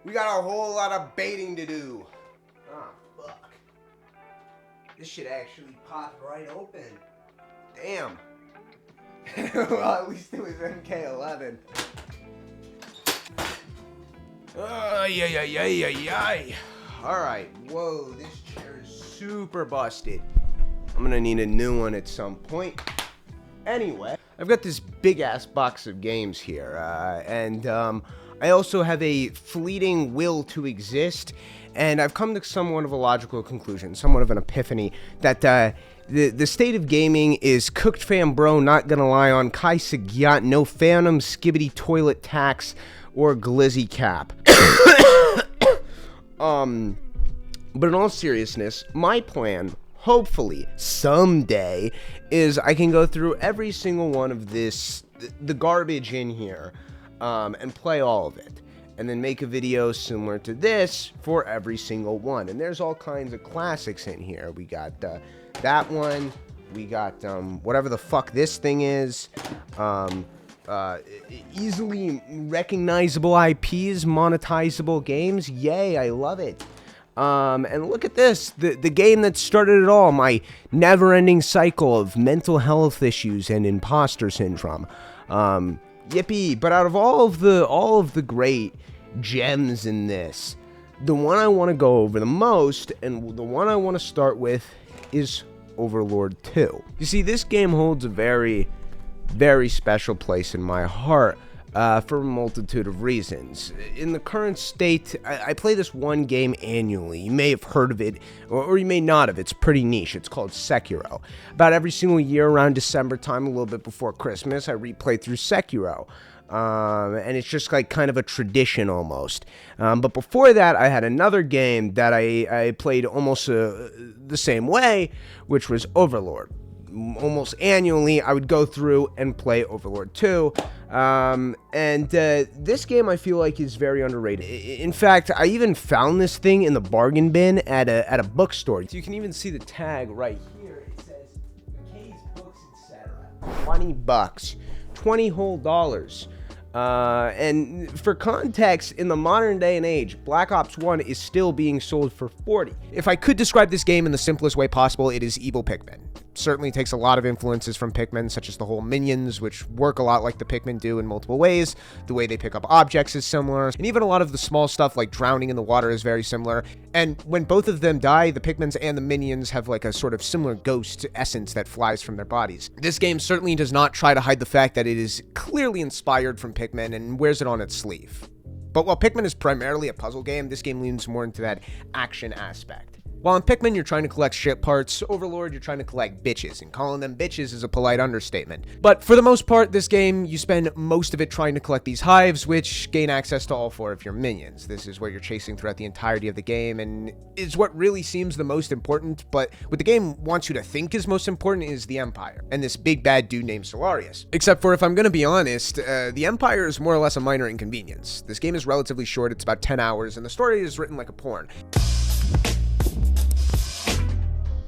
We got a whole lot of baiting to do. Oh, fuck. This shit actually popped right open. Damn. Well, at least it was MK11. Ay. Alright, whoa, this chair is super busted. I'm gonna need a new one at some point. Anyway, I've got this big ass box of games here, and I also have a fleeting will to exist, and I've come to somewhat of a logical conclusion, somewhat of an epiphany, that the state of gaming is cooked fam bro, not gonna lie on Kai Sagyat, no phantom, skibbity toilet tax, or glizzy cap. But in all seriousness, my plan, hopefully, someday, is I can go through every single one of the garbage in here, and play all of it. And then make a video similar to this for every single one. And there's all kinds of classics in here. We got that one. We got whatever the fuck this thing is. Easily recognizable IPs, monetizable games. Yay, I love it. And look at this, the game that started it all, my never-ending cycle of mental health issues and imposter syndrome. Yippee! But out of all of the great gems in this, the one I want to go over the most, and the one I want to start with, is Overlord 2. You see, this game holds a very, very special place in my heart. For a multitude of reasons. In the current state, I play this one game annually. You may have heard of it, or you may not have. It's pretty niche. It's called Sekiro. About every single year around December time, a little bit before Christmas, I replay through Sekiro. And it's just like kind of a tradition almost. But before that, I had another game that I played almost the same way, which was Overlord. Almost annually, I would go through and play Overlord 2. This game I feel like is very underrated. In fact, I even found this thing in the bargain bin at a bookstore. So you can even see the tag right here. It says McKay's Books, etc. $20. 20 whole dollars. And for context, in the modern day and age, Black Ops 1 is still being sold for $40. If I could describe this game in the simplest way possible, it is evil Pikmin. It certainly takes a lot of influences from Pikmin, such as the whole Minions, which work a lot like the Pikmin do in multiple ways. The way they pick up objects is similar, and even a lot of the small stuff like drowning in the water is very similar. And when both of them die, the Pikmins and the Minions have like a sort of similar ghost essence that flies from their bodies. This game certainly does not try to hide the fact that it is clearly inspired from Pikmin and wears it on its sleeve. But while Pikmin is primarily a puzzle game, this game leans more into that action aspect. While in Pikmin you're trying to collect ship parts, Overlord you're trying to collect bitches, and calling them bitches is a polite understatement. But for the most part, this game, you spend most of it trying to collect these hives, which gain access to all 4 of your minions. This is what you're chasing throughout the entirety of the game, and is what really seems the most important, but what the game wants you to think is most important is the Empire, and this big bad dude named Solarius. Except for, if I'm gonna be honest, the Empire is more or less a minor inconvenience. This game is relatively short, it's about 10 hours, and the story is written like a porn.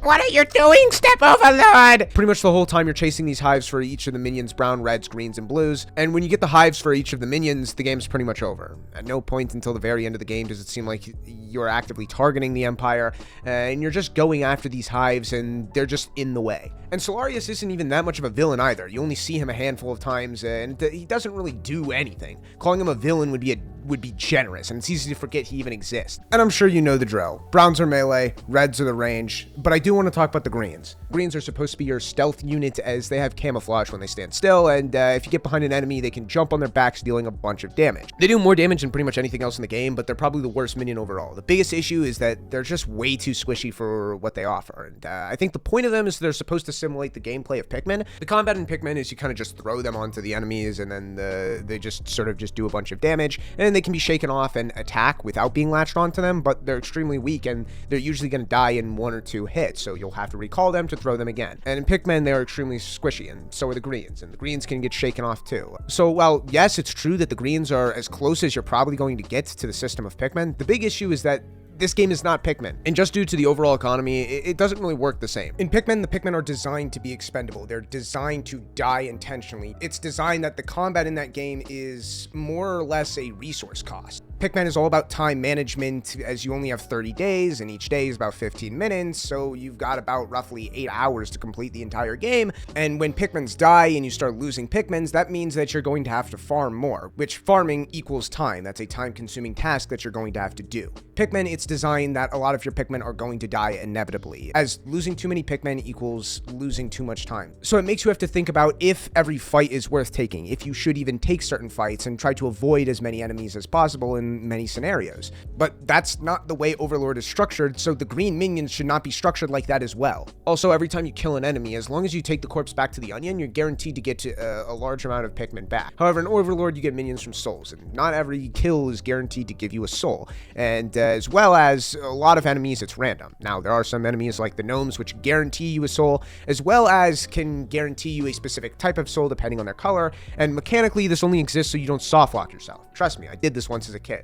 What are you doing, Step Overlord? Pretty much the whole time you're chasing these hives for each of the minions, brown, reds, greens, and blues. And when you get the hives for each of the minions, the game's pretty much over. At no point until the very end of the game does it seem like you're actively targeting the Empire, and you're just going after these hives, and they're just in the way. And Solarius isn't even that much of a villain either. You only see him a handful of times, and he doesn't really do anything. Calling him a villain would be generous, and it's easy to forget he even exists. And I'm sure you know the drill. Browns are melee, reds are the range, but I do want to talk about the greens. Greens are supposed to be your stealth unit, as they have camouflage when they stand still, and if you get behind an enemy, they can jump on their backs, dealing a bunch of damage. They do more damage than pretty much anything else in the game, but they're probably the worst minion overall. The biggest issue is that they're just way too squishy for what they offer, and I think the point of them is they're supposed to simulate the gameplay of Pikmin. The combat in Pikmin is you kind of just throw them onto the enemies, and then they just sort of just do a bunch of damage, and they can be shaken off and attack without being latched onto them, but they're extremely weak, and they're usually going to die in 1 or 2 hits, so you'll have to recall them to throw them again. And in Pikmin, they are extremely squishy, and so are the greens, and the greens can get shaken off too. So while, yes, it's true that the greens are as close as you're probably going to get to the system of Pikmin, the big issue is that this game is not Pikmin, and just due to the overall economy, it doesn't really work the same. In Pikmin, the Pikmin are designed to be expendable. They're designed to die intentionally. It's designed that the combat in that game is more or less a resource cost. Pikmin is all about time management, as you only have 30 days, and each day is about 15 minutes, so you've got about roughly 8 hours to complete the entire game. And when Pikmins die and you start losing Pikmins, that means that you're going to have to farm more, which farming equals time. That's a time-consuming task that you're going to have to do. Pikmin, it's designed that a lot of your Pikmin are going to die inevitably, as losing too many Pikmin equals losing too much time. So it makes you have to think about if every fight is worth taking, if you should even take certain fights, and try to avoid as many enemies as possible in many scenarios. But that's not the way Overlord is structured, so the green minions should not be structured like that as well. Also, every time you kill an enemy, as long as you take the corpse back to the onion, you're guaranteed to get to a large amount of Pikmin back. However, in Overlord, you get minions from souls, and not every kill is guaranteed to give you a soul. And as well as a lot of enemies, it's random. Now, there are some enemies like the gnomes, which guarantee you a soul, as well as can guarantee you a specific type of soul depending on their color. And mechanically, this only exists so you don't soft lock yourself. Trust me, I did this once as a kid.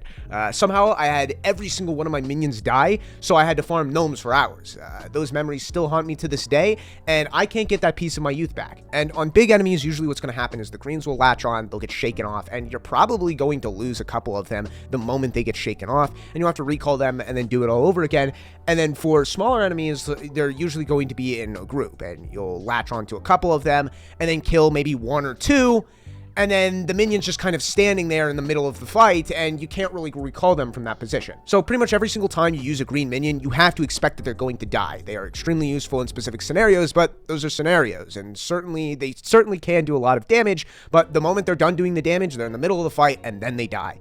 Somehow, I had every single one of my minions die, so I had to farm gnomes for hours. Those memories still haunt me to this day, and I can't get that piece of my youth back. And on big enemies, usually what's going to happen is the greens will latch on, they'll get shaken off, and you're probably going to lose a couple of them the moment they get shaken off, and you'll have to recall them and then do it all over again. And then for smaller enemies, they're usually going to be in a group, and you'll latch onto a couple of them, and then kill maybe one or two, and then the minion's just kind of standing there in the middle of the fight, and you can't really recall them from that position. So pretty much every single time you use a green minion, you have to expect that they're going to die. They are extremely useful in specific scenarios, but those are scenarios, and they certainly can do a lot of damage, but the moment they're done doing the damage, they're in the middle of the fight, and then they die.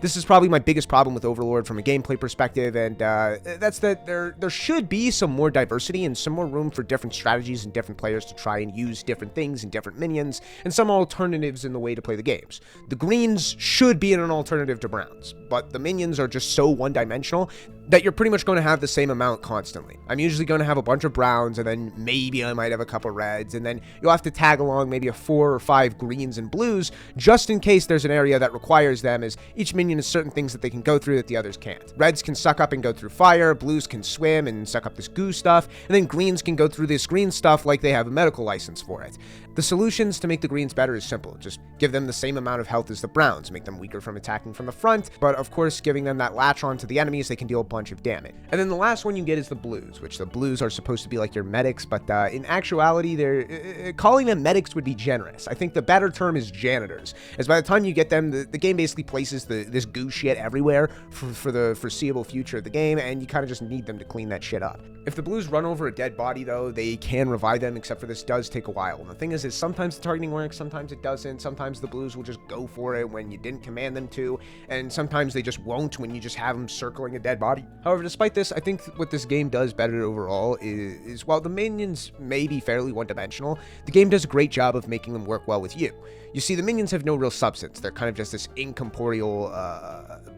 This is probably my biggest problem with Overlord from a gameplay perspective, and that's that there should be some more diversity and some more room for different strategies and different players to try and use different things and different minions, and some alternatives in the way to play the games. The greens should be an alternative to browns, but the minions are just so one-dimensional that you're pretty much going to have the same amount constantly. I'm usually going to have a bunch of browns, and then maybe I might have a couple reds, and then you'll have to tag along maybe a 4 or 5 greens and blues, just in case there's an area that requires them, as each minion has certain things that they can go through that the others can't. Reds can suck up and go through fire, blues can swim and suck up this goo stuff, and then greens can go through this green stuff like they have a medical license for it. The solutions to make the greens better is simple. Just give them the same amount of health as the browns, make them weaker from attacking from the front, but of course giving them that latch on to the enemies, they can deal a bunch of damage. And then the last one you get is the blues, which the blues are supposed to be like your medics, but in actuality, calling them medics would be generous. I think the better term is janitors, as by the time you get them, the game basically places this goo shit everywhere for the foreseeable future of the game, and you kind of just need them to clean that shit up. If the blues run over a dead body, though, they can revive them, except for this does take a while. And the thing is sometimes the targeting works, sometimes it doesn't. Sometimes the blues will just go for it when you didn't command them to, and sometimes they just won't when you just have them circling a dead body. However, despite this, I think what this game does better overall is while the minions may be fairly one-dimensional, the game does a great job of making them work well with you. You see, the minions have no real substance. They're kind of just this incorporeal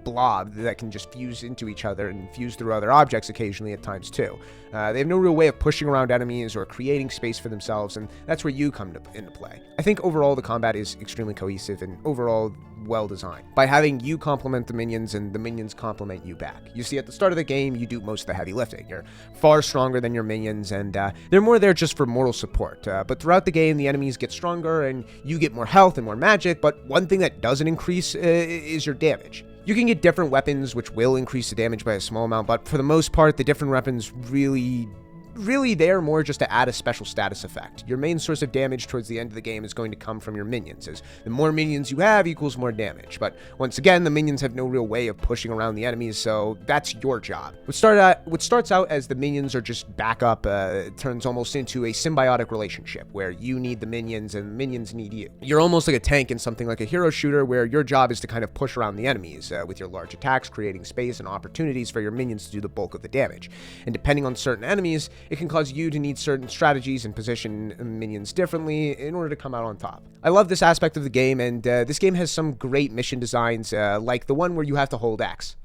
blob that can just fuse into each other and fuse through other objects occasionally at times too. They have no real way of pushing around enemies or creating space for themselves, and that's where you come into play. I think overall the combat is extremely cohesive and overall well designed, by having you complement the minions and the minions complement you back. You see, at the start of the game, you do most of the heavy lifting. You're far stronger than your minions, and they're more there just for moral support. But throughout the game, the enemies get stronger, and you get more health and more magic, but one thing that doesn't increase is your damage. You can get different weapons, which will increase the damage by a small amount, but for the most part, the different weapons really they're more just to add a special status effect. Your main source of damage towards the end of the game is going to come from your minions, as the more minions you have equals more damage. But once again, the minions have no real way of pushing around the enemies, so that's your job. What starts out as the minions are just backup turns almost into a symbiotic relationship, where you need the minions and the minions need you. You're almost like a tank in something like a hero shooter, where your job is to kind of push around the enemies with your large attacks, creating space and opportunities for your minions to do the bulk of the damage. And depending on certain enemies, it can cause you to need certain strategies and position minions differently in order to come out on top. I love this aspect of the game, and this game has some great mission designs, like the one where you have to hold X.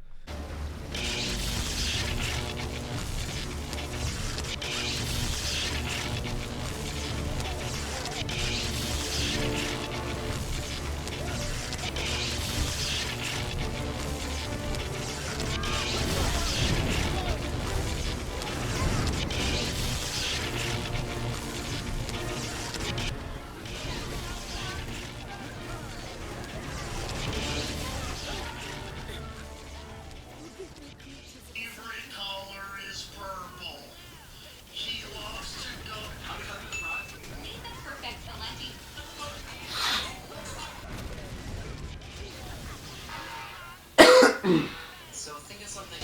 So think of something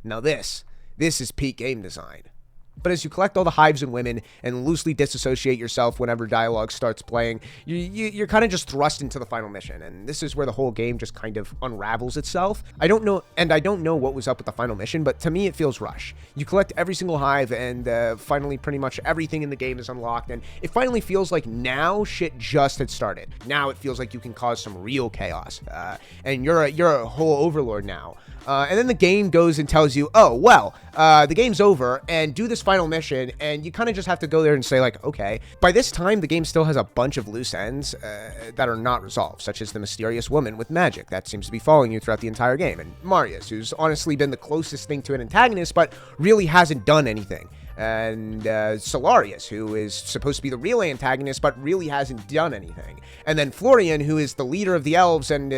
Now this is peak game design. But as you collect all the hives and women and loosely disassociate yourself whenever dialogue starts playing, you're kind of just thrust into the final mission. And this is where the whole game just kind of unravels itself. I don't know what was up with the final mission, but to me it feels rushed. You collect every single hive and finally pretty much everything in the game is unlocked. And it finally feels like now shit just had started. Now it feels like you can cause some real chaos. And you're a whole overlord now. And then the game goes and tells you, oh, well, the game's over, and do this final mission, and you kind of just have to go there and say, like, okay. By this time, the game still has a bunch of loose ends that are not resolved, such as the mysterious woman with magic that seems to be following you throughout the entire game, and Marius, who's honestly been the closest thing to an antagonist, but really hasn't done anything. And Solarius, who is supposed to be the real antagonist, but really hasn't done anything. And then Florian, who is the leader of the elves, and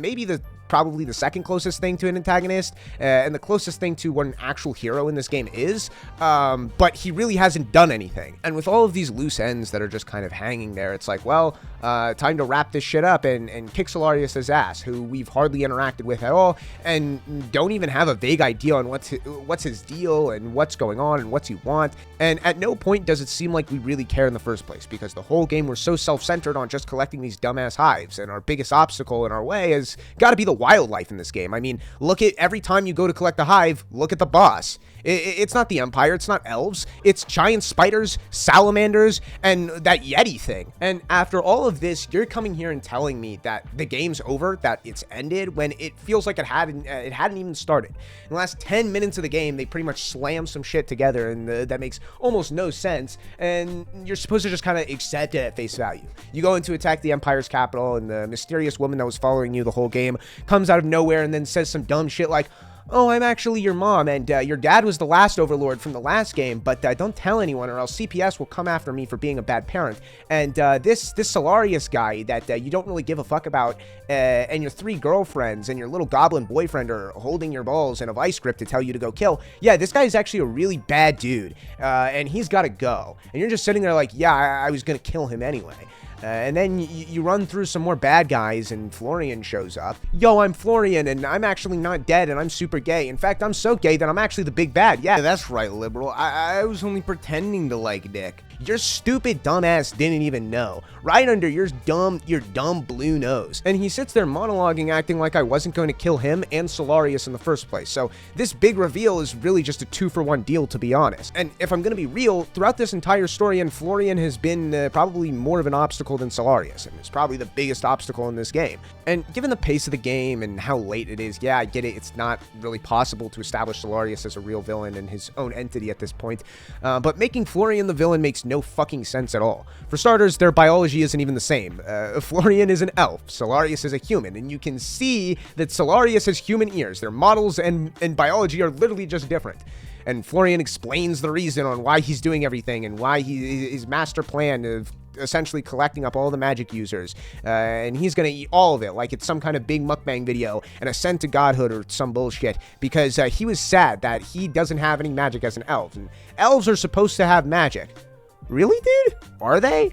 maybe probably the second closest thing to an antagonist, and the closest thing to what an actual hero in this game is, but he really hasn't done anything. And with all of these loose ends that are just kind of hanging there, it's like, well, time to wrap this shit up and kick Solarius' ass, who we've hardly interacted with at all, and don't even have a vague idea on what's his deal and what's going on and what's he want. And at no point does it seem like we really care in the first place, because the whole game we're so self-centered on just collecting these dumbass hives, and our biggest obstacle in our way has got to be the wildlife in this game. I mean, look at every time you go to collect a hive, look at the boss. It's not the Empire, it's not elves, it's giant spiders, salamanders, and that Yeti thing. And after all of this, you're coming here and telling me that the game's over, that it's ended, when it feels like it hadn't even started. In the last 10 minutes of the game, they pretty much slam some shit together, and that makes almost no sense, and you're supposed to just kind of accept it at face value. You go in to attack the Empire's capital, and the mysterious woman that was following you the whole game comes out of nowhere and then says some dumb shit like, oh, I'm actually your mom, and your dad was the last Overlord from the last game, but don't tell anyone or else CPS will come after me for being a bad parent. And this Solarius guy that you don't really give a fuck about, and your 3 girlfriends and your little goblin boyfriend are holding your balls and a vice grip to tell you to go kill. Yeah, this guy is actually a really bad dude, and he's got to go. And you're just sitting there like, yeah, I was going to kill him anyway. And then you run through some more bad guys, and Florian shows up. Yo, I'm Florian, and I'm actually not dead, and I'm super gay. In fact, I'm so gay that I'm actually the big bad. Yeah, that's right, liberal. I was only pretending to like dick. Your stupid dumbass didn't even know. Right under your dumb blue nose. And he sits there monologuing, acting like I wasn't going to kill him and Solarius in the first place. So this big reveal is really just a 2-for-1 deal, to be honest. And if I'm going to be real, throughout this entire story, and Florian has been probably more of an obstacle than Solarius, and it's probably the biggest obstacle in this game. And given the pace of the game and how late it is, yeah, I get it, it's not really possible to establish Solarius as a real villain and his own entity at this point, but making Florian the villain makes no fucking sense at all. For starters, their biology isn't even the same. Florian is an elf, Solarius is a human, and you can see that Solarius has human ears. Their models and biology are literally just different. And Florian explains the reason on why he's doing everything and why his master plan of essentially collecting up all the magic users, and he's gonna eat all of it like it's some kind of big mukbang video, an ascent to godhood or some bullshit, because he was sad that he doesn't have any magic as an elf, and elves are supposed to have magic. Really, dude? Are they?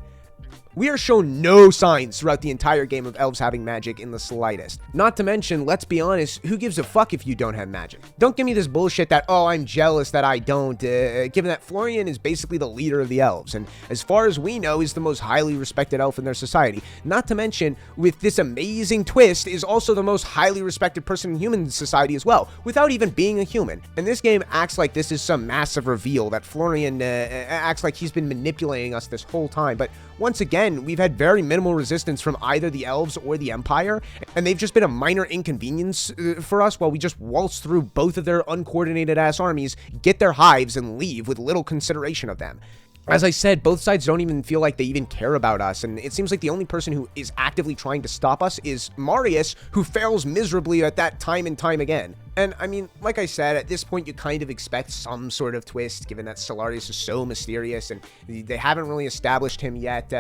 We are shown no signs throughout the entire game of elves having magic in the slightest. Not to mention, let's be honest, who gives a fuck if you don't have magic? Don't give me this bullshit that, oh, I'm jealous that I don't, given that Florian is basically the leader of the elves, and as far as we know, is the most highly respected elf in their society. Not to mention, with this amazing twist, is also the most highly respected person in human society as well, without even being a human. And this game acts like this is some massive reveal, that Florian acts like he's been manipulating us this whole time, but once again, we've had very minimal resistance from either the elves or the Empire, and they've just been a minor inconvenience for us while we just waltz through both of their uncoordinated ass armies, get their hives, and leave with little consideration of them. As I said, both sides don't even feel like they even care about us, and it seems like the only person who is actively trying to stop us is Marius, who fails miserably at that time and time again. And I mean, like I said, at this point you kind of expect some sort of twist, given that Solarius is so mysterious and they haven't really established him yet.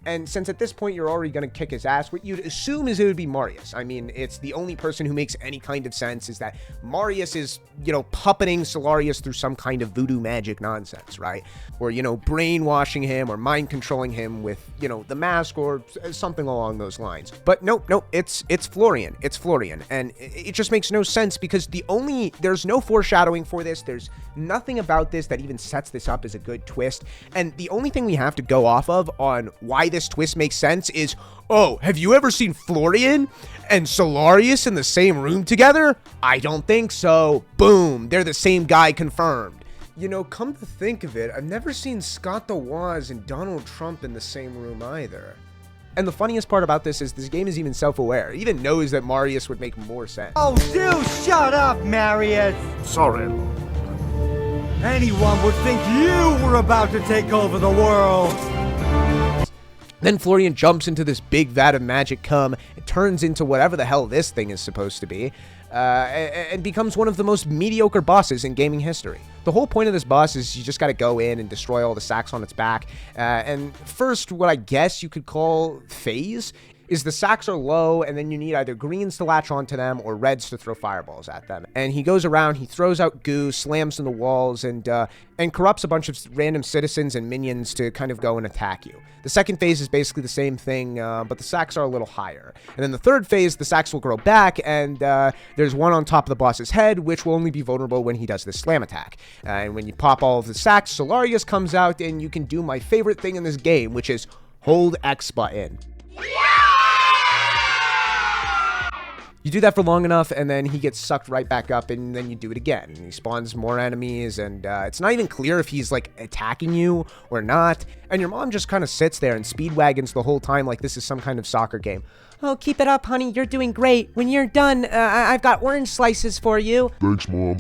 And since at this point you're already going to kick his ass, what you'd assume is it would be Marius. I mean, it's the only person who makes any kind of sense is that Marius is, you know, puppeting Solarius through some kind of voodoo magic nonsense, right? Or, you know, brainwashing him or mind controlling him with, you know, the mask or something along those lines. But nope, it's Florian. It's Florian. And it just makes no sense because there's no foreshadowing for this. There's nothing about this that even sets this up as a good twist. And the only thing we have to go off of on why this twist makes sense is, oh, have you ever seen Florian and Solarius in the same room together? I don't think so. Boom, they're the same guy, confirmed. You know, come to think of it, I've never seen Scott the Woz and Donald Trump in the same room either. And the funniest part about this is this game is even self-aware. It even knows that Marius would make more sense. Oh, dude, shut up, Marius! Sorry, Lord. Anyone would think you were about to take over the world! Then Florian jumps into this big vat of magic cum, it turns into whatever the hell this thing is supposed to be, and becomes one of the most mediocre bosses in gaming history. The whole point of this boss is you just gotta go in and destroy all the sacks on its back, and first, what I guess you could call phase is the sacks are low, and then you need either greens to latch onto them or reds to throw fireballs at them. And he goes around, he throws out goo, slams in the walls, and corrupts a bunch of random citizens and minions to kind of go and attack you. The second phase is basically the same thing, but the sacks are a little higher. And then the third phase, the sacks will grow back, and there's one on top of the boss's head, which will only be vulnerable when he does this slam attack. And when you pop all of the sacks, Solarius comes out, and you can do my favorite thing in this game, which is hold X button. You do that for long enough, and then he gets sucked right back up, and then you do it again. And he spawns more enemies, and it's not even clear if he's, like, attacking you or not. And your mom just kind of sits there and speedwagons the whole time like this is some kind of soccer game. Oh, keep it up, honey. You're doing great. When you're done, I've got orange slices for you. Thanks, Mom.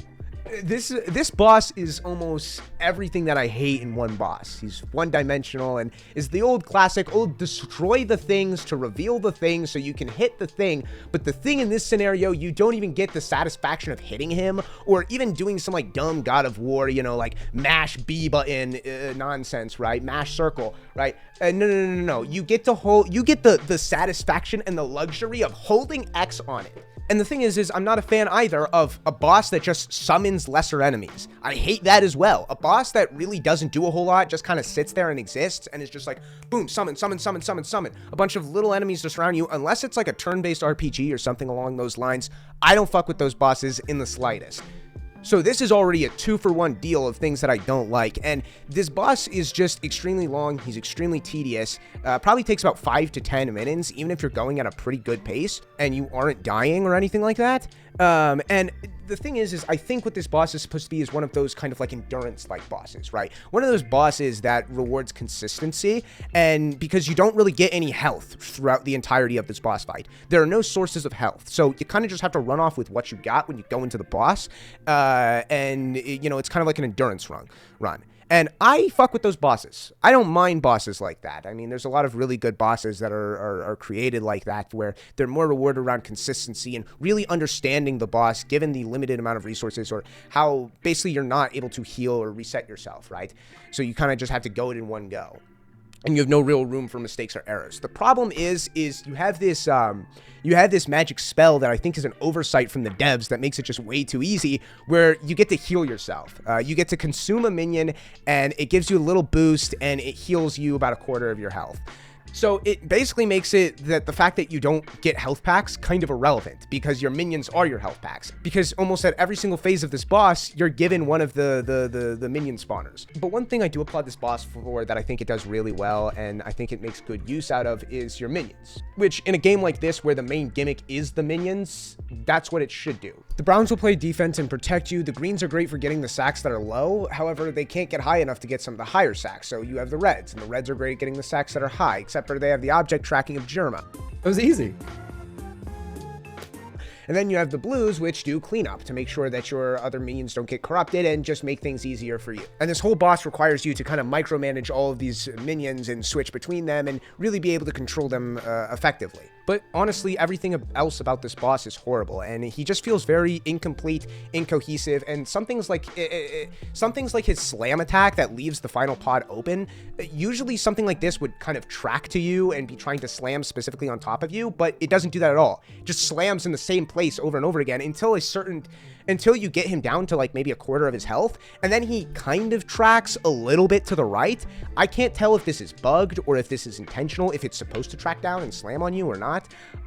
This boss is almost everything that I hate in one boss. He's one-dimensional and is the old classic, destroy the things to reveal the thing so you can hit the thing, but the thing in this scenario, you don't even get the satisfaction of hitting him or even doing some like dumb God of War, you know, like mash B button nonsense, right? Mash circle, right? No. You get the satisfaction and the luxury of holding X on it. And the thing is I'm not a fan either of a boss that just summons lesser enemies. I hate that as well. A boss that really doesn't do a whole lot, just kind of sits there and exists and is just like, boom, summon. A bunch of little enemies to surround you. Unless it's like a turn-based RPG or something along those lines, I don't fuck with those bosses in the slightest. So this is already a 2-for-1 deal of things that I don't like, and this boss is just extremely long, he's extremely tedious, probably takes about 5 to 10 minutes, even if you're going at a pretty good pace, and you aren't dying or anything like that. And the thing is I think what this boss is supposed to be is one of those kind of like endurance-like bosses, right? One of those bosses that rewards consistency, and because you don't really get any health throughout the entirety of this boss fight. There are no sources of health, so you kind of just have to run off with what you got when you go into the boss, and, you know, it's kind of like an endurance run. And I fuck with those bosses. I don't mind bosses like that. I mean, there's a lot of really good bosses that are created like that, where they're more rewarded around consistency and really understanding the boss given the limited amount of resources, or how basically you're not able to heal or reset yourself, right? So you kind of just have to go it in one go. And you have no real room for mistakes or errors. The problem is you have this magic spell that I think is an oversight from the devs that makes it just way too easy, where you get to heal yourself. You get to consume a minion, and it gives you a little boost, and it heals you about 1/4 of your health. So it basically makes it that the fact that you don't get health packs kind of irrelevant, because your minions are your health packs. Because almost at every single phase of this boss, you're given one of the minion spawners. But one thing I do applaud this boss for that I think it does really well, and I think it makes good use out of, is your minions. Which, in a game like this where the main gimmick is the minions, that's what it should do. The Browns will play defense and protect you. The greens are great for getting the sacks that are low. However, they can't get high enough to get some of the higher sacks. So you have the reds, and the reds are great at getting the sacks that are high, except for they have the object tracking of Germa. It was easy. And then you have the blues, which do cleanup to make sure that your other minions don't get corrupted and just make things easier for you. And this whole boss requires you to kind of micromanage all of these minions and switch between them and really be able to control them effectively. But honestly, everything else about this boss is horrible, and he just feels very incomplete, incohesive, and some things like his slam attack that leaves the final pod open. Usually something like this would kind of track to you and be trying to slam specifically on top of you, but it doesn't do that at all. It just slams in the same place over and over again until you get him down to like maybe a quarter of his health, and then he kind of tracks a little bit to the right. I can't tell if this is bugged or if this is intentional, if it's supposed to track down and slam on you or not.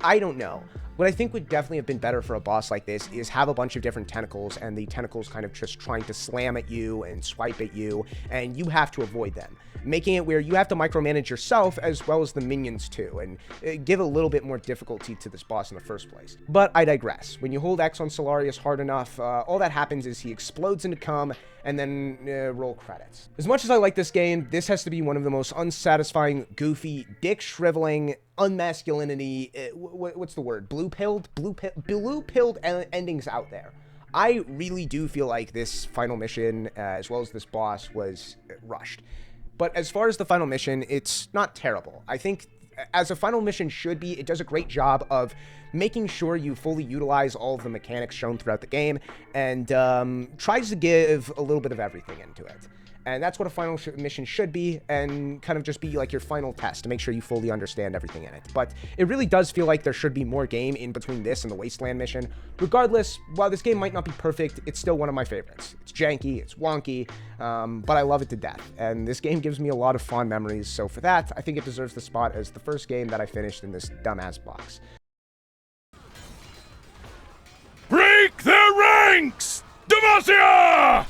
I don't know. What I think would definitely have been better for a boss like this is have a bunch of different tentacles, and the tentacles kind of just trying to slam at you and swipe at you, and you have to avoid them. Making it where you have to micromanage yourself as well as the minions too, and give a little bit more difficulty to this boss in the first place. But I digress. When you hold X on Solarius hard enough, all that happens is he explodes into cum, and then roll credits. As much as I like this game, this has to be one of the most unsatisfying, goofy, dick-shriveling, unmasculinity, what's the word? Blue-pilled endings out there. I really do feel like this final mission, as well as this boss, was rushed. But as far as the final mission, it's not terrible. I think as a final mission should be, it does a great job of making sure you fully utilize all of the mechanics shown throughout the game, and tries to give a little bit of everything into it. And that's what a final mission should be, and kind of just be like your final test to make sure you fully understand everything in it. But it really does feel like there should be more game in between this and the Wasteland mission. Regardless, while this game might not be perfect, it's still one of my favorites. It's janky, it's wonky, but I love it to death. And this game gives me a lot of fond memories, so for that, I think it deserves the spot as the first game that I finished in this dumbass box. Break their ranks! Demacia!